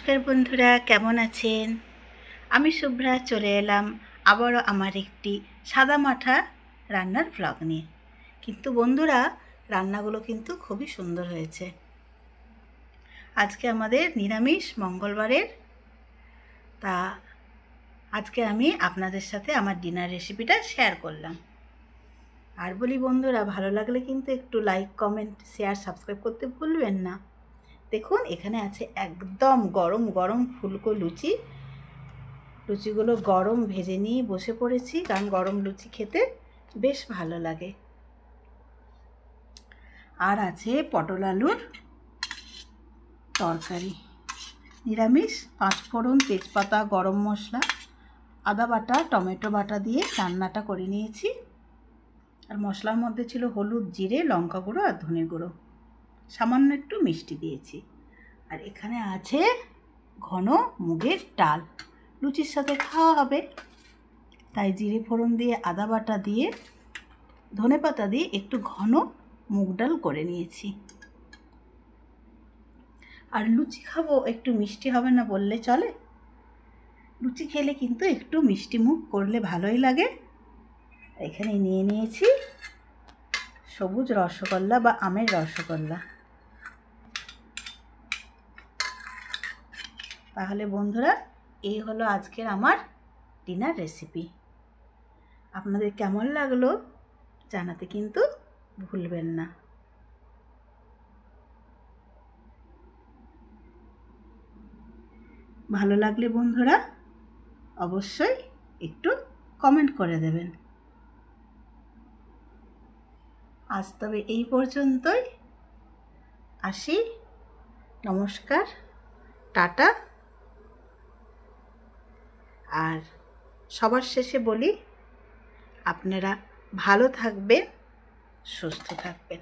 নমস্কার বন্ধুরা, কেমন আছেন? আমি শুভ্রা চলে এলাম আবারও আমার একটি সাদামাঠা রান্নার ব্লগ নিয়ে। কিন্তু বন্ধুরা, রান্নাগুলো কিন্তু খুবই সুন্দর হয়েছে। আজকে আমাদের নিরামিষ মঙ্গলবারের। তা আজকে আমি আপনাদের সাথে আমার ডিনার রেসিপিটা শেয়ার করলাম। আর বলি বন্ধুরা, ভালো লাগলে কিন্তু একটু লাইক, কমেন্ট, শেয়ার, সাবস্ক্রাইব করতে ভুলবেন না। দেখুন, এখানে আছে একদম গরম গরম ফুলকো লুচি। লুচিগুলো গরম ভেজে নিয়ে বসে পড়েছি, কারণ গরম লুচি খেতে বেশ ভালো লাগে। আর আছে পটল আলুর তরকারি, নিরামিষ। 5 ফোড়ন, তেজপাতা, গরম মশলা, আদা বাটা, টমেটো বাটা দিয়ে রান্নাটা করে নিয়েছি। আর মশলার মধ্যে ছিল হলুদ, জিরে, লঙ্কা গুঁড়ো আর ধনে গুঁড়ো, সামান্য একটু মিষ্টি দিয়েছি। আর এখানে আছে ঘন মুগের ডাল, লুচির সাথে খাওয়া হবে, তাই জিরে ফোড়ন দিয়ে, আদা বাটা দিয়ে, ধনেপাতা দিয়ে একটু ঘন মুগ ডাল করে নিয়েছি। আর লুচি খাবো, একটু মিষ্টি হবে না বললে চলে? লুচি খেলে কিন্তু একটু মিষ্টি মুখ করলে ভালোই লাগে। এখানে নিয়ে নিয়েছি সবুজ রসগোল্লা বা আমের রসগোল্লা। তাহলে বন্ধুরা, এই হলো আজকের আমার ডিনার রেসিপি। আপনাদের কেমন লাগলো জানাতে কিন্তু ভুলবেন না। ভালো লাগলে বন্ধুরা অবশ্যই একটু কমেন্ট করে দেবেন। আজ তবে এই পর্যন্তই, আসি। নমস্কার, টাটা। আর সবার শেষে বলি, আপনারা ভালো থাকবেন, সুস্থ থাকবেন।